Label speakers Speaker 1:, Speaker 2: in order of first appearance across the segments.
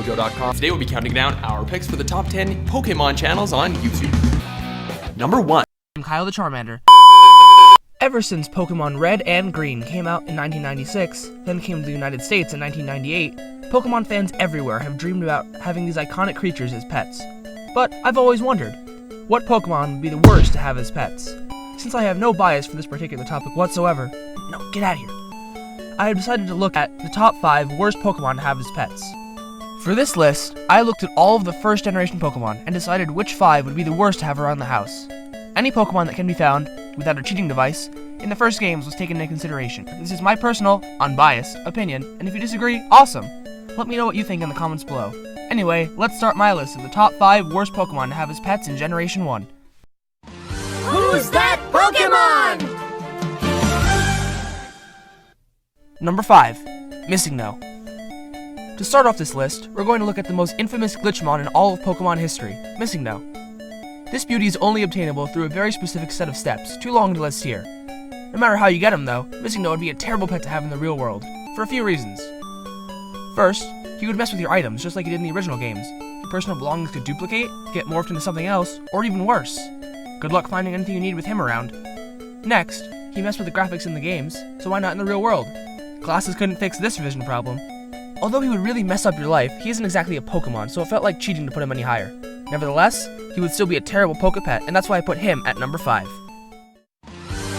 Speaker 1: PokemonGo.com. Today we'll be counting down our picks for the top 10 Pokemon channels on YouTube. Number 1.
Speaker 2: I'm Kyle the Charmander. Ever since Pokemon Red and Green came out in 1996, then came to the United States in 1998, Pokemon fans everywhere have dreamed about having these iconic creatures as pets. But I've always wondered, what Pokemon would be the worst to have as pets? Since I have no bias for this particular topic whatsoever, no, get out of here, I have decided to look at the top 5 worst Pokemon to have as pets. For this list, I looked at all of the first generation Pokemon and decided which 5 would be the worst to have around the house. Any Pokemon that can be found without a cheating device in the first games was taken into consideration. This is my personal, unbiased opinion, and if you disagree, awesome! Let me know what you think in the comments below. Anyway, let's start my list of the top 5 worst Pokemon to have as pets in Generation 1.
Speaker 3: Who's that Pokemon?
Speaker 2: Number 5. Missingno. To start off this list, we're going to look at the most infamous Glitchmon in all of Pokemon history, Missingno. This beauty is only obtainable through a very specific set of steps, too long to list here. No matter how you get him though, Missingno would be a terrible pet to have in the real world, for a few reasons. First, he would mess with your items just like he did in the original games. Your personal belongings could duplicate, get morphed into something else, or even worse. Good luck finding anything you need with him around. Next, he messed with the graphics in the games, so why not in the real world? Glasses couldn't fix this vision problem. Although he would really mess up your life, he isn't exactly a Pokemon, so it felt like cheating to put him any higher. Nevertheless, he would still be a terrible Pokepet, and that's why I put him at number 5.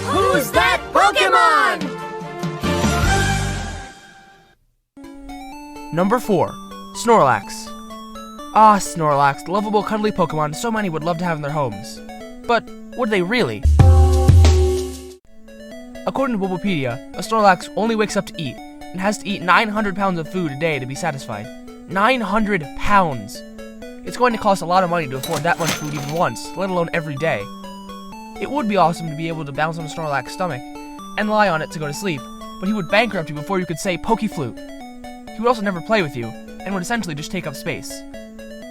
Speaker 3: Who's that Pokemon?
Speaker 2: Number 4. Snorlax. Ah, Snorlax, the lovable, cuddly Pokemon so many would love to have in their homes. But would they really? According to Bulbapedia, a Snorlax only wakes up to eat, and has to eat 900 pounds of food a day to be satisfied. 900 pounds! It's going to cost a lot of money to afford that much food even once, let alone every day. It would be awesome to be able to bounce on a Snorlax's stomach, and lie on it to go to sleep, but he would bankrupt you before you could say Pokeflute. He would also never play with you, and would essentially just take up space.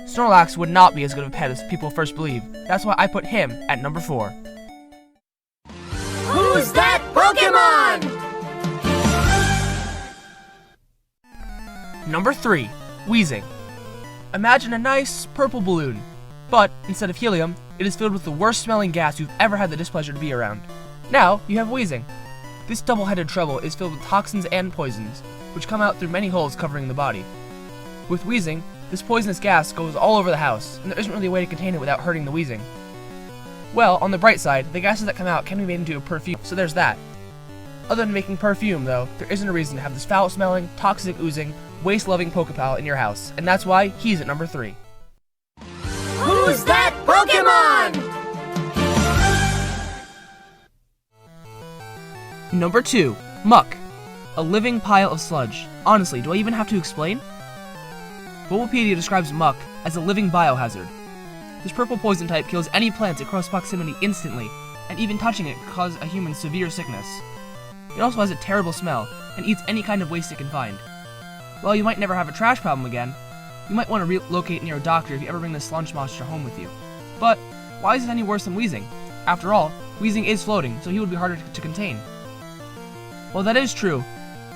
Speaker 2: Snorlax would not be as good of a pet as people first believe. That's why I put him at number 4.
Speaker 3: Who's that Pokemon?
Speaker 2: Number 3. Weezing. Imagine a nice purple balloon, but instead of helium, it is filled with the worst smelling gas you've ever had the displeasure to be around. Now, you have Weezing. This double-headed trouble is filled with toxins and poisons, which come out through many holes covering the body. With Weezing, this poisonous gas goes all over the house, and there isn't really a way to contain it without hurting the Weezing. Well, on the bright side, the gases that come out can be made into a perfume, so there's that. Other than making perfume, though, there isn't a reason to have this foul-smelling, toxic oozing, waste-loving Pokepal in your house, and that's why he's at number 3.
Speaker 3: Who's that Pokemon?
Speaker 2: Number 2. Muck. A living pile of sludge. Honestly, do I even have to explain? Bulbapedia describes Muck as a living biohazard. This purple poison type kills any plants at close proximity instantly, and even touching it could cause a human severe sickness. It also has a terrible smell, and eats any kind of waste it can find. While you might never have a trash problem again, you might want to relocate near a doctor if you ever bring this sludge monster home with you. But why is it any worse than Weezing? After all, Weezing is floating, so he would be harder to contain. While that is true,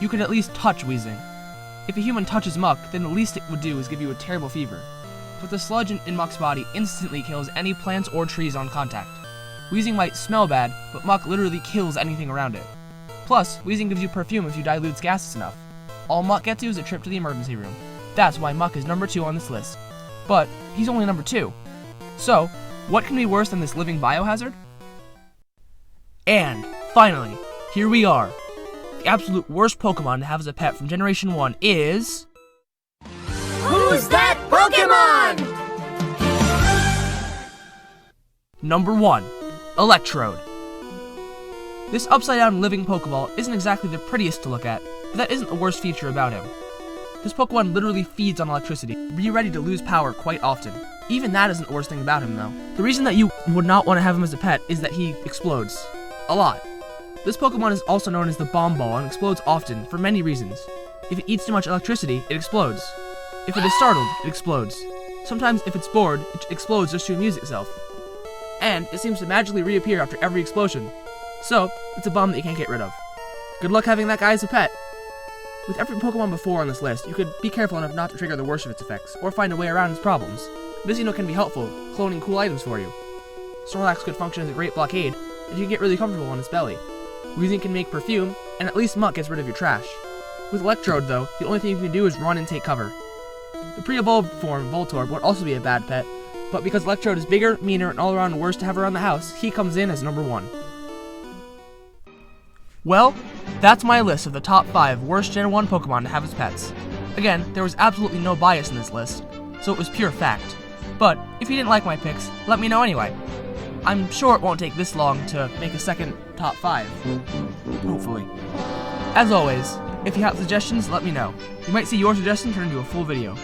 Speaker 2: you could at least touch Weezing. If a human touches Muck, then the least it would do is give you a terrible fever. But the sludge in Muck's body instantly kills any plants or trees on contact. Weezing might smell bad, but Muck literally kills anything around it. Plus, Weezing gives you perfume if you dilute its gases enough. All Muck gets you is a trip to the emergency room. That's why Muck is number 2 on this list. But he's only number 2. So, what can be worse than this living biohazard? And, finally, here we are. The absolute worst Pokemon to have as a pet from Generation 1 is...
Speaker 3: Who's that Pokemon?
Speaker 2: Number 1. Electrode. This upside-down living Pokeball isn't exactly the prettiest to look at, but that isn't the worst feature about him. This Pokemon literally feeds on electricity, be ready to lose power quite often. Even that isn't the worst thing about him, though. The reason that you would not want to have him as a pet is that he explodes. A lot. This Pokemon is also known as the Bomb Ball and explodes often, for many reasons. If it eats too much electricity, it explodes. If it is startled, it explodes. Sometimes if it's bored, it explodes just to amuse itself. And it seems to magically reappear after every explosion. So, it's a bomb that you can't get rid of. Good luck having that guy as a pet. With every Pokemon before on this list, you could be careful enough not to trigger the worst of its effects, or find a way around its problems. Busy can be helpful, cloning cool items for you. Snorlax could function as a great blockade, and you can get really comfortable on its belly. Weezing can make perfume, and at least Muck gets rid of your trash. With Electrode, though, the only thing you can do is run and take cover. The pre-evolved form, Voltorb, would also be a bad pet, but because Electrode is bigger, meaner, and all around worse to have around the house, he comes in as number 1. Well, that's my list of the top 5 worst Gen 1 Pokemon to have as pets. Again, there was absolutely no bias in this list, so it was pure fact. But, if you didn't like my picks, let me know anyway. I'm sure it won't take this long to make a second top 5. Hopefully. As always, if you have suggestions, let me know. You might see your suggestion turn into a full video.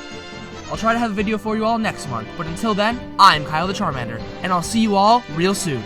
Speaker 2: I'll try to have a video for you all next month, but until then, I'm Kyle the Charmander, and I'll see you all real soon.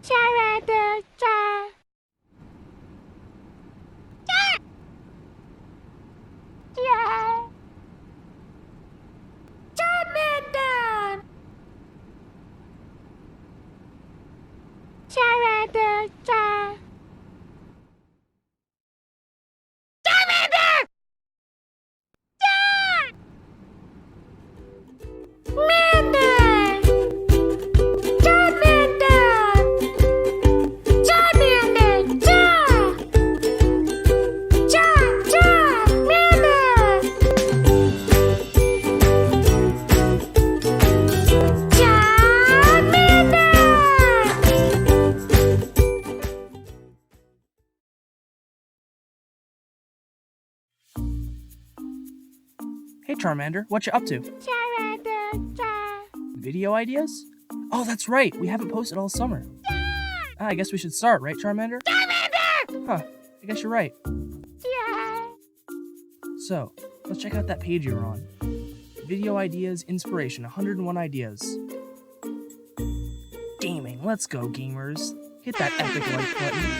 Speaker 3: Charmander, Charmander! Charmander!
Speaker 2: Hey Charmander, what you up to? Video ideas? Oh, that's right. We haven't posted all summer. I guess we should start, right, Charmander? Huh. I guess you're right. So, let's check out that page you were on. Video ideas, inspiration, 101 ideas. Gaming. Let's go, gamers. Hit that epic like button.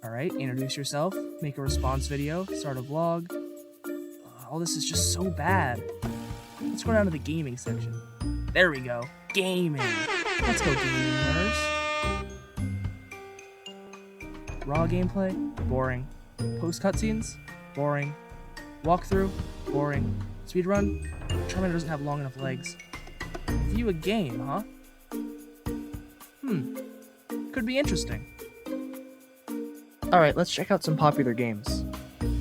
Speaker 2: Alright, introduce yourself, make a response video, start a vlog. All this is just so bad. Let's go down to the gaming section. There we go. Gaming. Let's go, gamers. Raw gameplay? Boring. Post cutscenes? Boring. Walkthrough? Boring. Speedrun? Charmander doesn't have long enough legs. View a game, huh? Could be interesting. Alright, let's check out some popular games.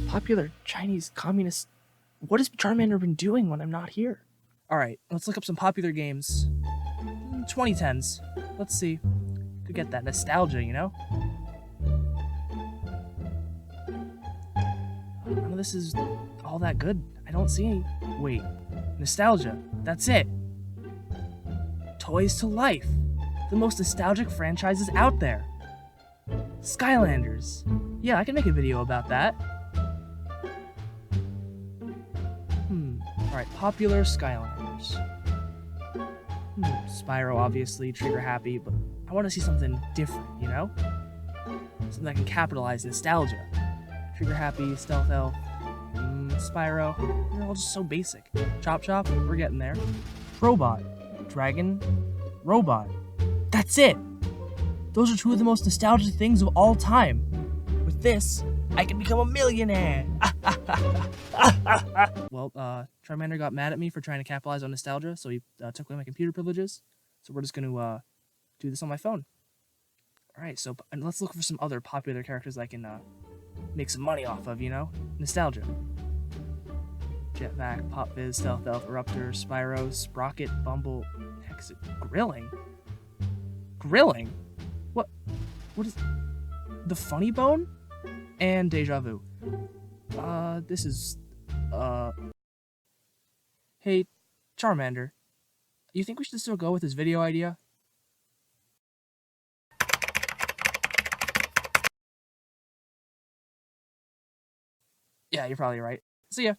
Speaker 2: Popular Chinese communist... What has Charmander been doing when I'm not here? Alright, let's look up some popular games. 2010s. Let's see. Could get that nostalgia, you know? None of this is all that good. I don't see any... Wait. Nostalgia. That's it. Toys to Life. The most nostalgic franchises out there. Skylanders. Yeah, I can make a video about that. Alright, popular Skylanders. Spyro, obviously, Trigger Happy, but I want to see something different, you know? Something that can capitalize nostalgia. Trigger Happy, Stealth Elf, Spyro, they're all just so basic. Chop Chop, we're getting there. Robot, Dragon, Robot. That's it! Those are two of the most nostalgic things of all time. With this, I can become a millionaire! Well, Charmander got mad at me for trying to capitalize on nostalgia, so he took away my computer privileges. So we're just gonna do this on my phone. Alright, so and let's look for some other popular characters I can make some money off of, you know? Nostalgia. Jetpack, Pop Viz, Stealth Elf, Eruptor, Spyro, Sprocket, Bumble, Hexit, Grilling? Grilling? What is... The Funny Bone? And Deja Vu. This is... Hey, Charmander. You think we should still go with this video idea? Yeah, you're probably right. See ya.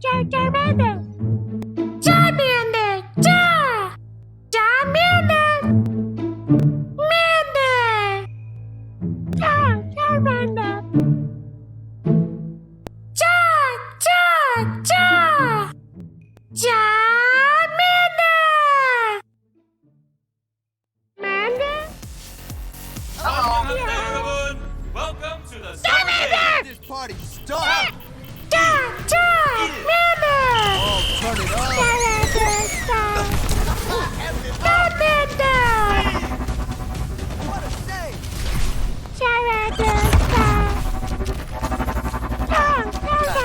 Speaker 3: Charmander! Charmander! Charmander! Mander! Charmander! Charmander! Mander?
Speaker 1: everyone! Welcome to the summer
Speaker 4: This party stop!
Speaker 3: Charmander!
Speaker 4: Oh, turn it up!
Speaker 3: Charmander!
Speaker 4: What a shame!
Speaker 3: Charmander! Charmander!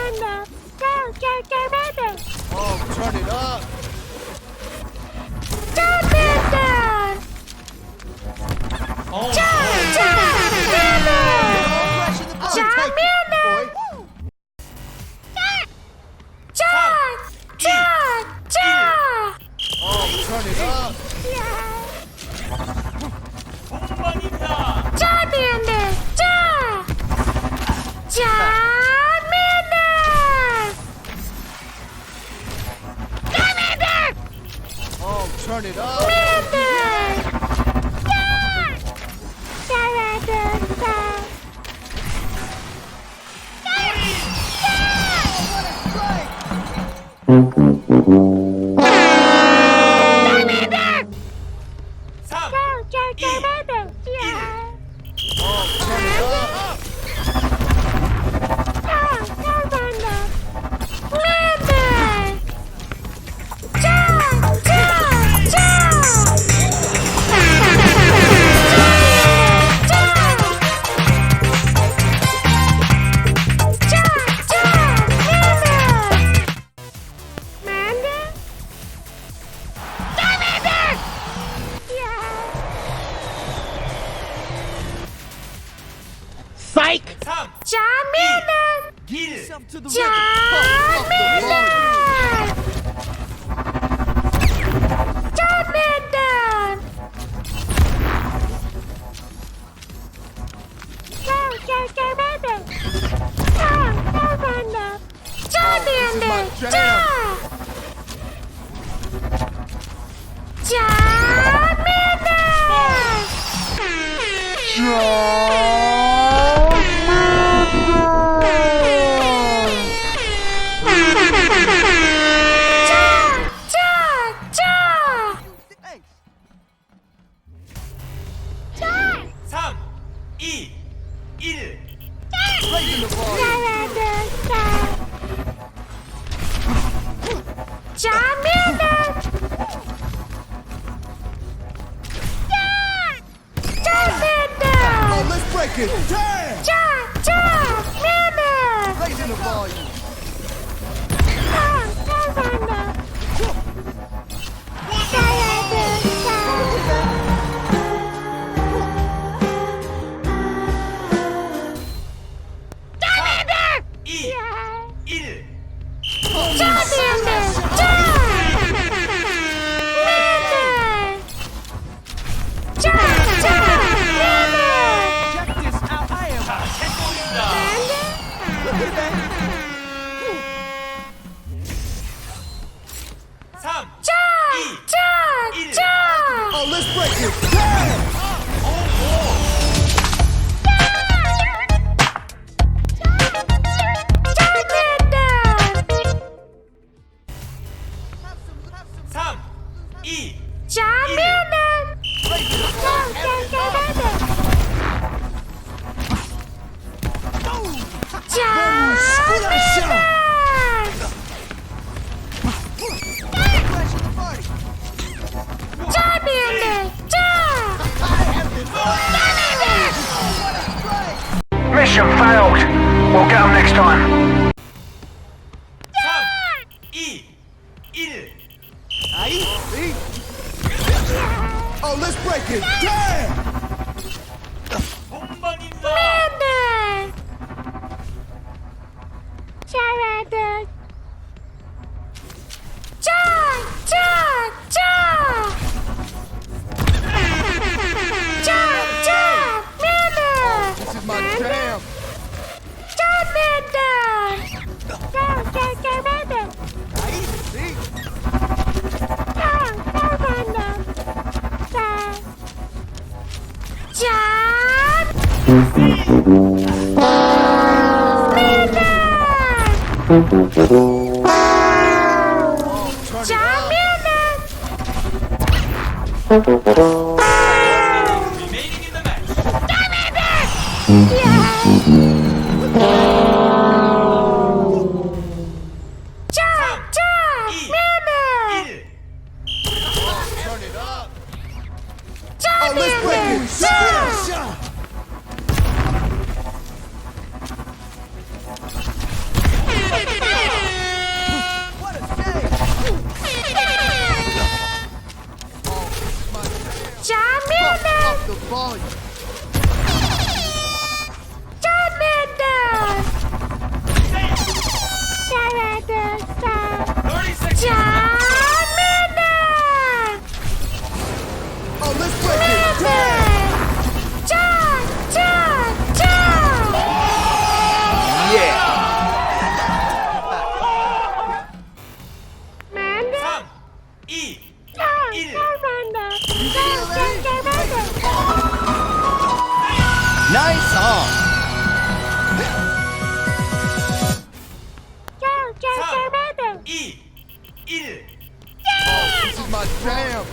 Speaker 3: Charmander!
Speaker 4: Oh, turn it up!
Speaker 3: Charmander!
Speaker 1: Oh,
Speaker 3: Charmander!
Speaker 4: Flesh in the bone,
Speaker 3: Charmander!
Speaker 4: take it, boy. Oh, turn it up!
Speaker 1: Bonita!
Speaker 4: turn it up.
Speaker 3: Charmander!
Speaker 4: To the
Speaker 3: Charmander! Charmander! Charmander! Charmander!
Speaker 4: Thanks.
Speaker 1: 3, 2, 1.
Speaker 4: Raising the volume. Oh, let's break it. Damn. Raising the volume.
Speaker 1: 이, 일.
Speaker 4: Check this out. I am
Speaker 1: 자, 성공입니다. 3, 2, 1.
Speaker 4: Oh, let's break it. Damn.
Speaker 1: 삼, 이,
Speaker 4: Crashing the party.
Speaker 5: Mission failed. We'll get them next time.
Speaker 1: 3, 2, 1.
Speaker 4: Oh, let's break it. Damn.
Speaker 1: 본방입니다.
Speaker 3: Charmander!
Speaker 4: This is my jam.
Speaker 1: Remaining in the match.
Speaker 4: Turn it up. Oh, let's break it. Damn. What a save. Oh, this is my jam. Pump up the volume.
Speaker 3: Charmander!
Speaker 1: 30 seconds.
Speaker 4: Oh, let's break it. Damn.
Speaker 1: Yeah.
Speaker 3: Charmander!
Speaker 1: 3, 2,
Speaker 3: Charmander. Charmander.
Speaker 6: Nice song.
Speaker 3: Charmander.
Speaker 4: This is my jam.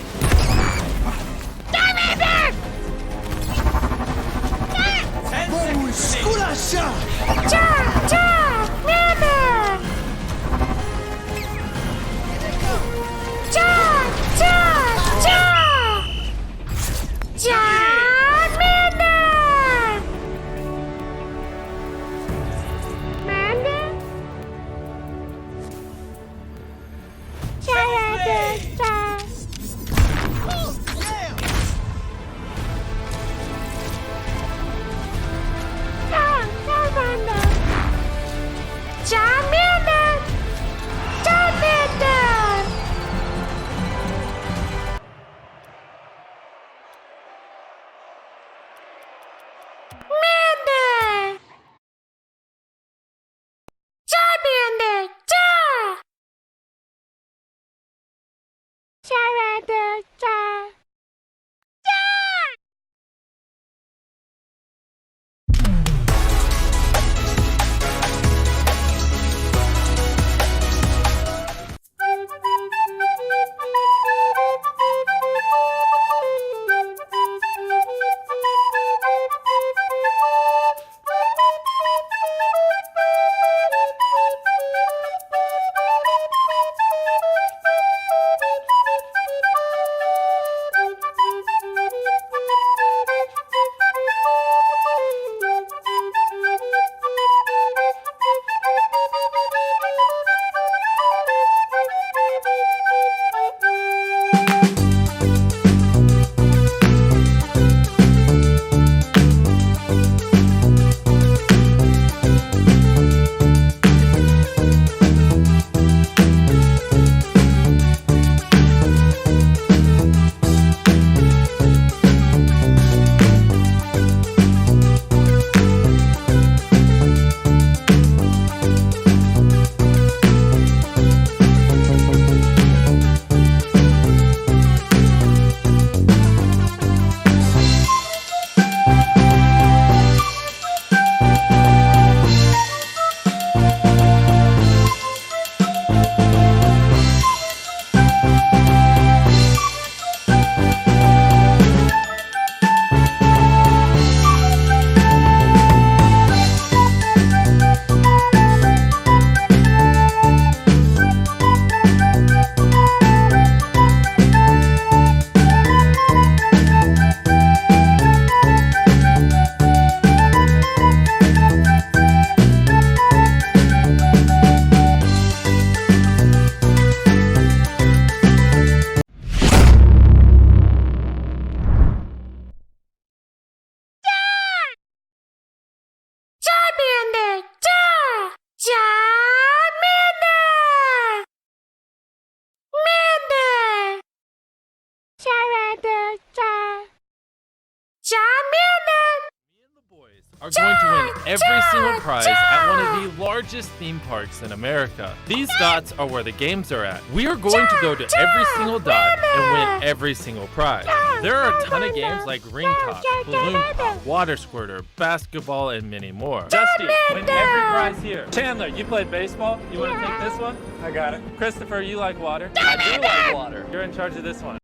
Speaker 7: Are going to win every single prize at one of the largest theme parks in America. These dots are where the games are at. We are going to go to every single dot and win every single prize. There are a ton of games like Ring Toss, Balloon Pop, Water Squirter, Basketball, and many more.
Speaker 8: Dusty, win every prize here. Chandler, you play baseball? You want to take this one? I got it. Christopher, you like water?
Speaker 6: I do like water.
Speaker 8: You're in charge of this one.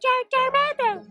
Speaker 3: Charmander.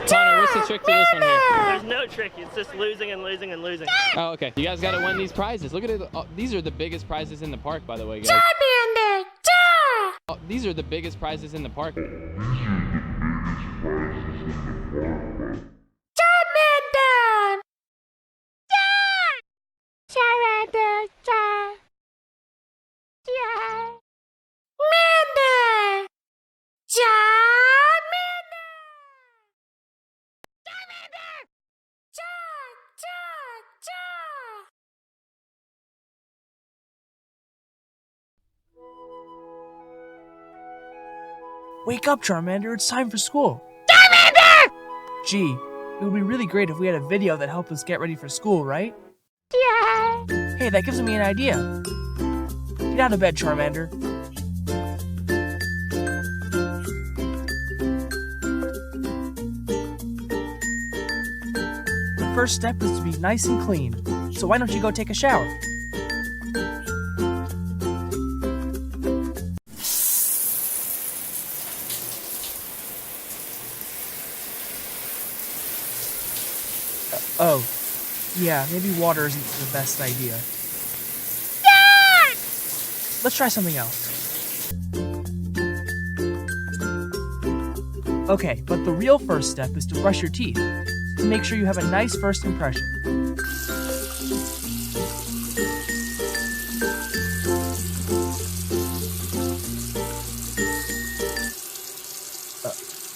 Speaker 9: Connor, what's the trick to this one here?
Speaker 10: There's no trick. It's just losing and losing and losing.
Speaker 9: Oh, okay. You guys got to win these prizes. Look at it. Oh, these are the biggest prizes in the park, by the way, guys. Oh, these are the biggest prizes in the park.
Speaker 3: Charmander!
Speaker 2: Wake up, Charmander, it's time for school. Charmander! Gee, it would be really great if we had a video that helped us get ready for school, right?
Speaker 3: Yeah.
Speaker 2: Hey, that gives me an idea. Get out of bed, Charmander. The first step is to be nice and clean, so why don't you go take a shower? Oh, yeah, maybe water isn't the best idea. Let's try something else. Okay, but the real first step is to brush your teeth, to make sure you have a nice first impression.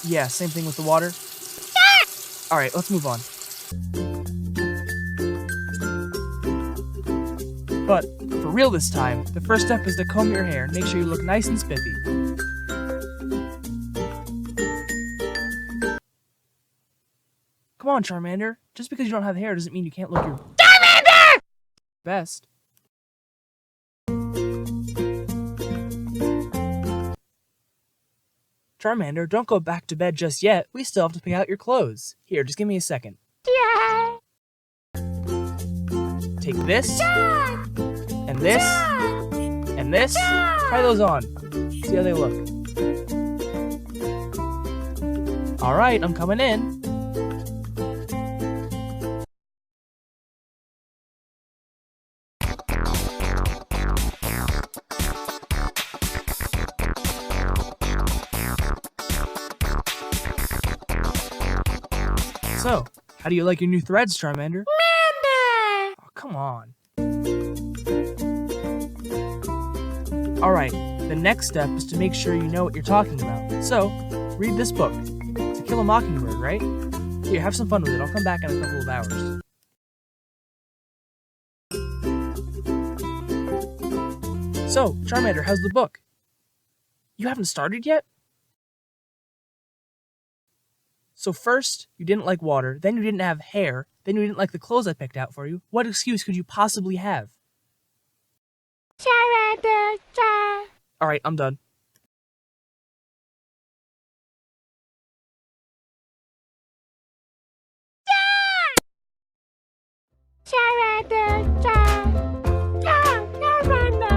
Speaker 2: Yeah, same thing with the water. Alright, let's move on. But, for real this time, the first step is to comb your hair and make sure you look nice and spiffy. Come on, Charmander. Just because you don't have hair doesn't mean you can't look your Charmander! Best. Charmander, don't go back to bed just yet. We still have to pick out your clothes. Here, just give me a second.
Speaker 3: Yeah.
Speaker 2: Take this, and this, and this. Try those on. See how they look. Alright, I'm coming in. So, how do you like your new threads, Charmander? Oh, come on. Alright, the next step is to make sure you know what you're talking about. So, read this book. To Kill a Mockingbird, right? Here, have some fun with it. I'll come back in a couple of hours. So, Charmander, how's the book? You haven't started yet? So first, you didn't like water, then you didn't have hair, then you didn't like the clothes I picked out for you. What excuse could you possibly have?
Speaker 3: Charmander,
Speaker 2: Alright, I'm done.
Speaker 3: Charmander, Charmander, Charmander,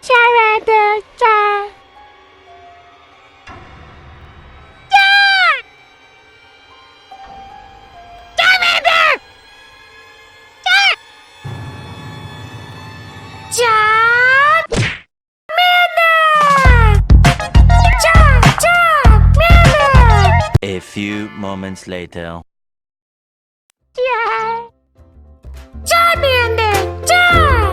Speaker 3: Charmander, Charmander! Yeah!
Speaker 6: A few moments later.
Speaker 3: Yeah! Charmander! Charmander!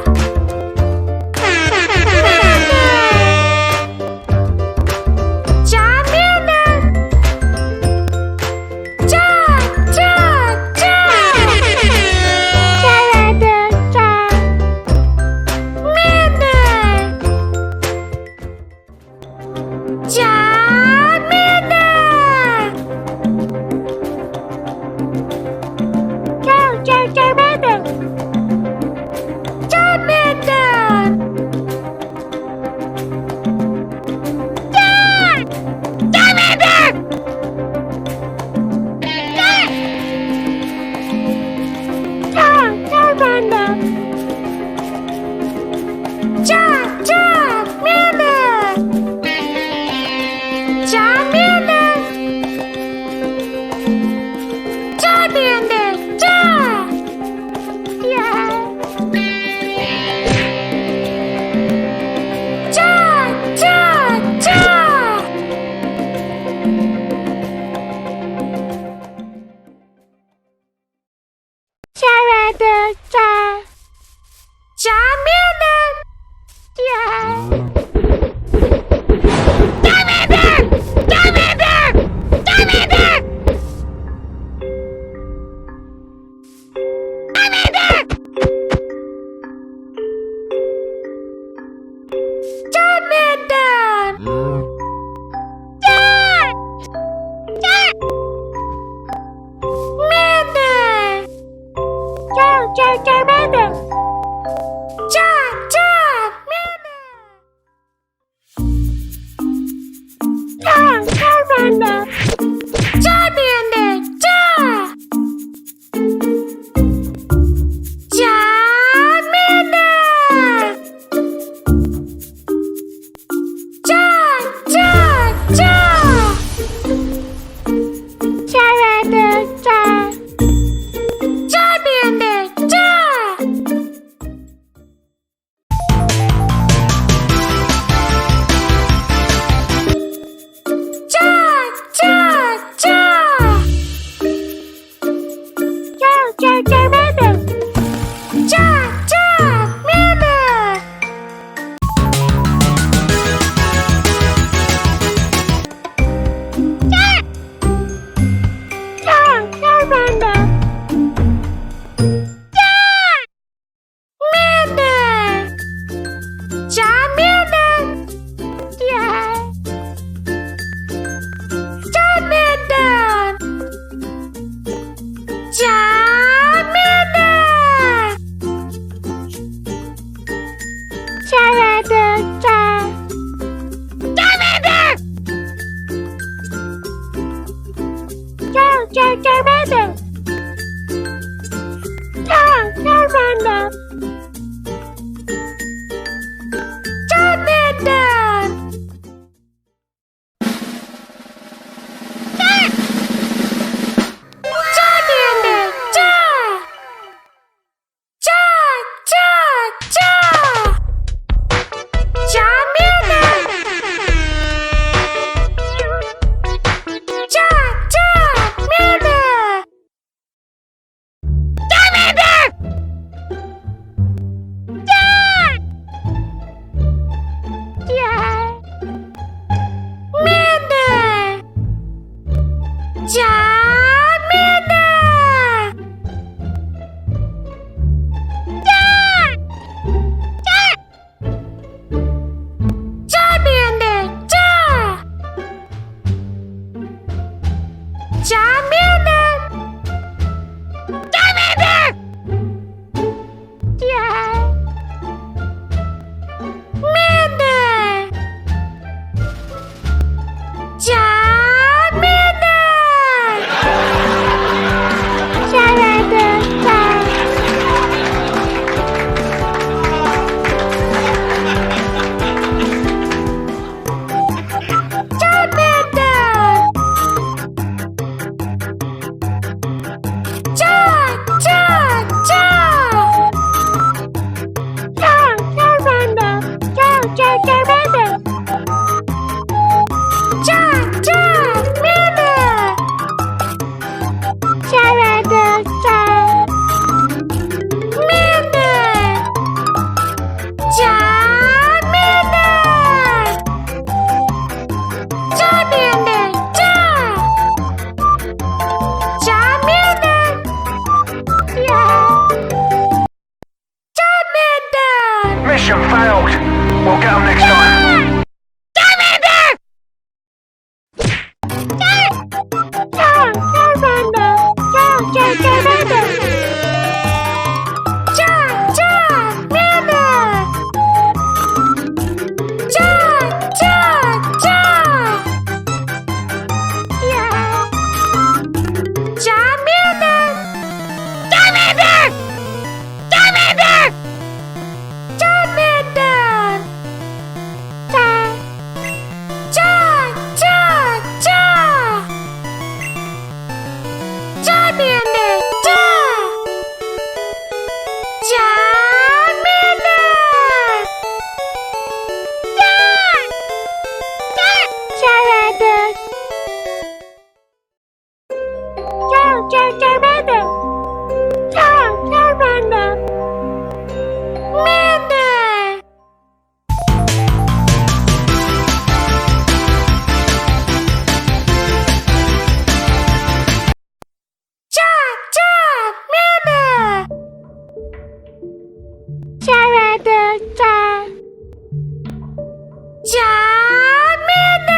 Speaker 3: Charmander!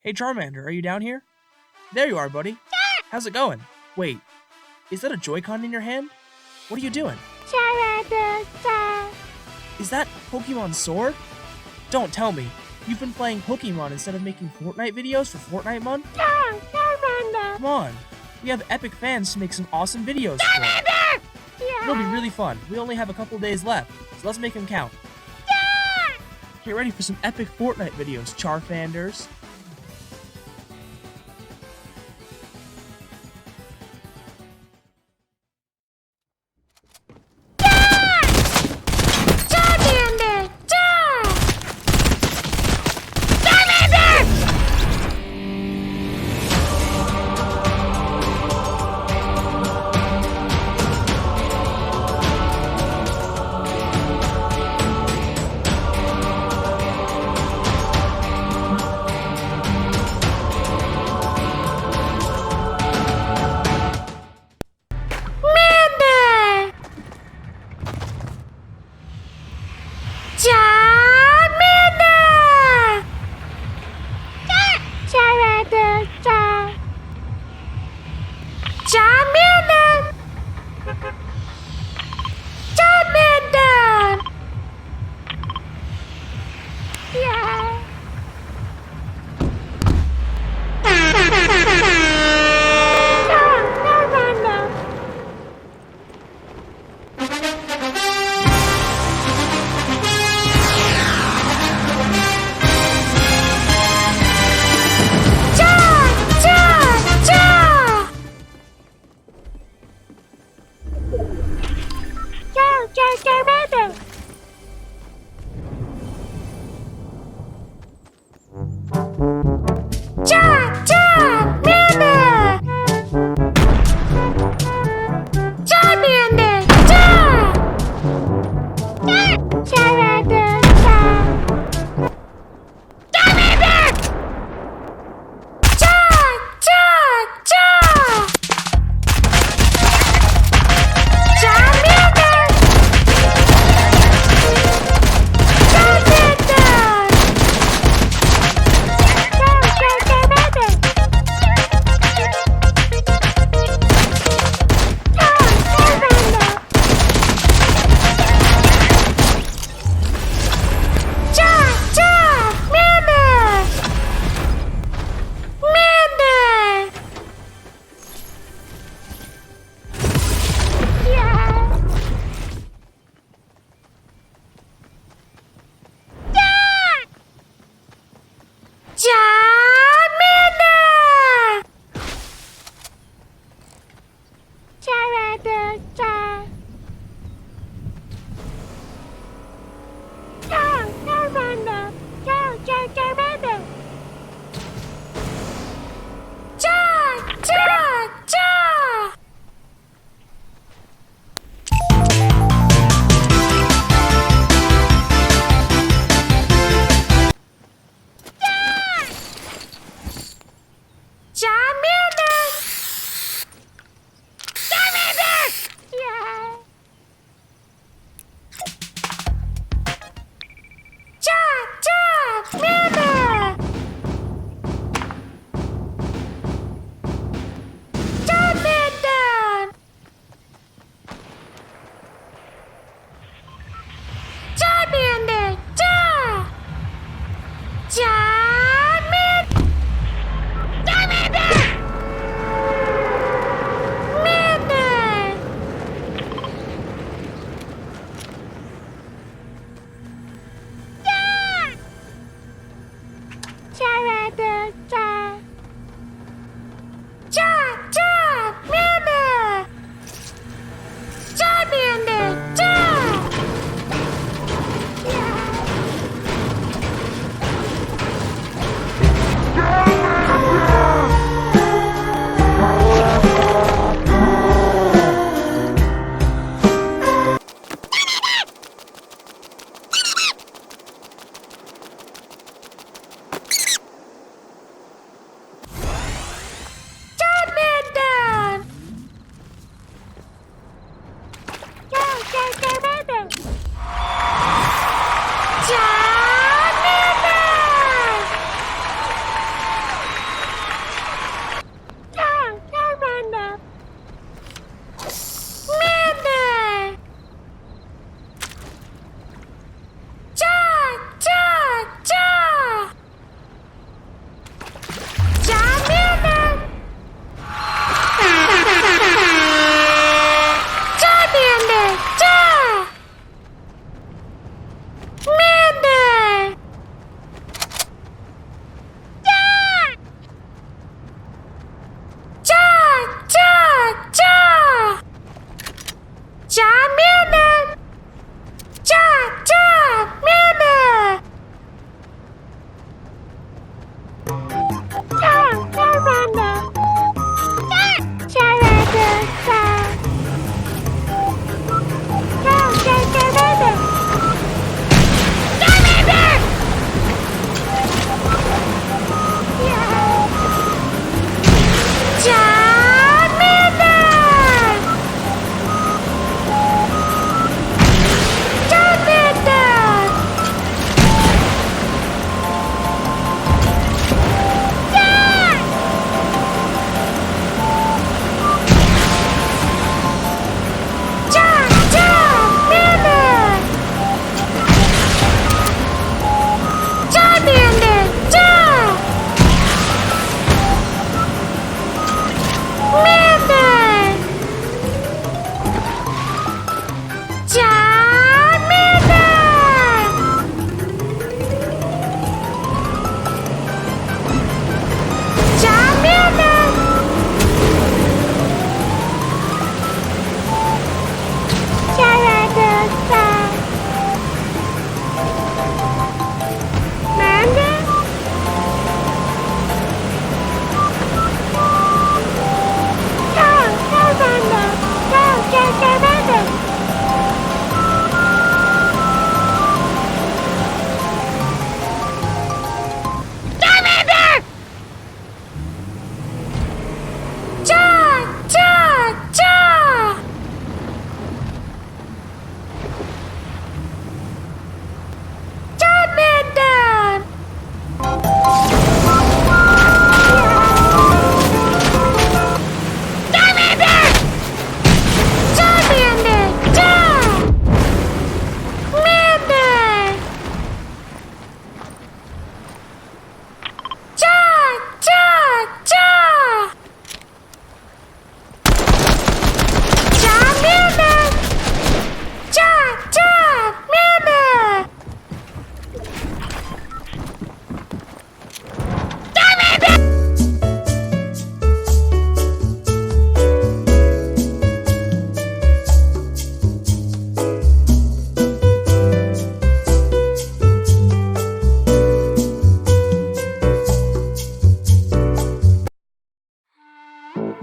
Speaker 2: Hey Charmander, are you down here? There you are, buddy. How's it going? Wait, is that a Joy-Con in your hand? What are you doing?
Speaker 3: Charmander,
Speaker 2: Is that Pokemon Sword? Don't tell me. You've been playing Pokemon instead of making Fortnite videos for Fortnite Month?
Speaker 3: Charmander.
Speaker 2: Come on. We have epic fans to make some awesome videos for. It'll be really fun. We only have a couple days left, so let's make them count. Get ready for some epic Fortnite videos, Charfanders.
Speaker 3: Charmander,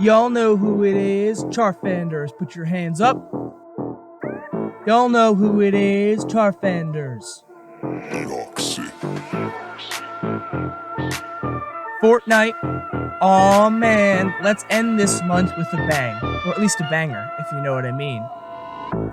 Speaker 2: Y'all know who it is, Charfanders, put your hands up. Y'all know who it is, Charfanders. Fortnite. Aw man, let's end this month with a bang. Or at least a banger, if you know what I mean.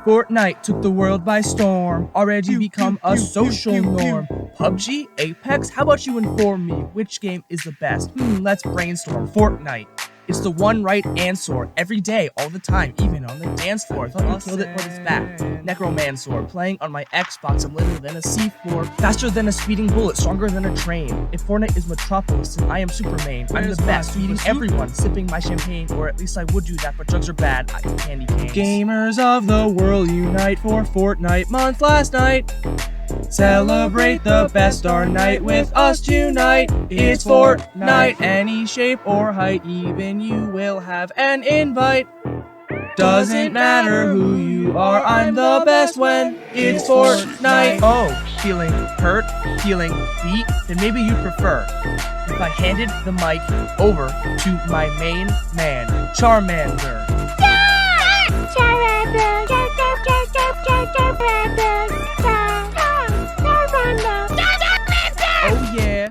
Speaker 2: Fortnite took the world by storm, already become a social norm. PUBG? Apex? How about you inform me, which game is the best? Let's brainstorm. Fortnite. It's the one right answer, every day, all the time, even on the dance floor. Thought you killed it for this back. Necromancer, playing on my Xbox, I'm littler than a C4. Faster than a speeding bullet, stronger than a train. If Fortnite is Metropolis, then I am Superman. I'm the best, feeding everyone, sipping my champagne. Or at least I would do that, but drugs are bad, I eat candy canes. Gamers of the world unite for Fortnite month last night. Celebrate the best our night with us tonight. It's Fortnite, any shape or height, even you will have an invite. Doesn't matter who you are, I'm the best when it's Fortnite. Oh, feeling hurt, feeling beat? Then maybe you'd prefer if I handed the mic over to my main man, Charmander.
Speaker 3: Charmander.
Speaker 2: Oh yeah.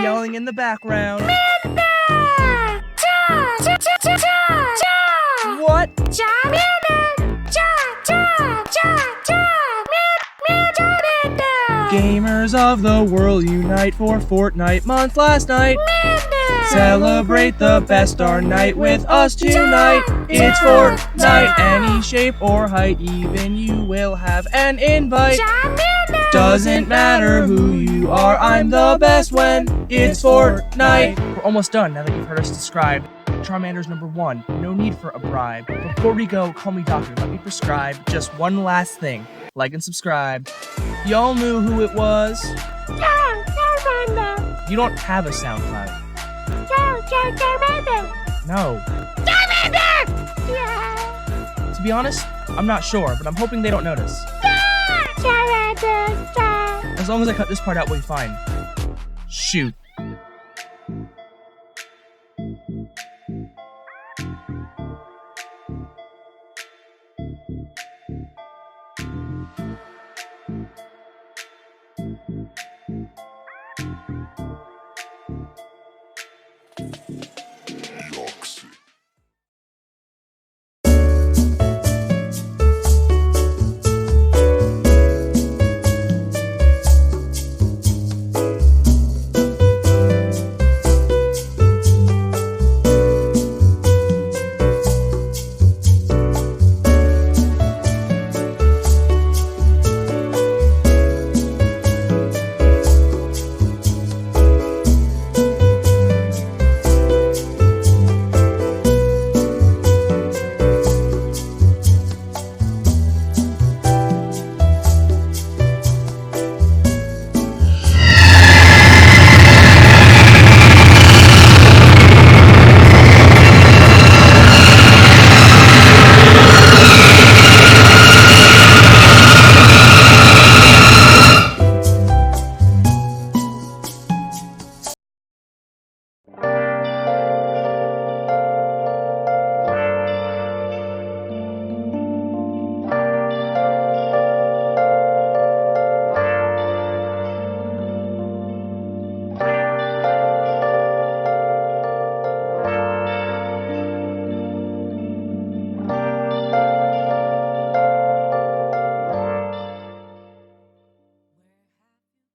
Speaker 2: Yelling in the background. What? Gamers of the world unite for Fortnite month last night. Celebrate the best our night with us tonight. It's Fortnite, any shape or height, even you will have an invite. Doesn't matter who you are, I'm the best when it's Fortnite. We're almost done now that you've heard us describe Charmander's number 1, no need for a bribe. Before we go, call me doctor, let me prescribe just one last thing. Like and subscribe. Y'all knew who it was.
Speaker 3: Charmander.
Speaker 2: You don't have a SoundCloud.
Speaker 3: Charmander.
Speaker 2: No.
Speaker 3: Charmander. Yeah.
Speaker 2: To be honest, I'm not sure, but I'm hoping they don't notice.
Speaker 3: Charmander.
Speaker 2: As long as I cut this part out, we'll be fine. Shoot.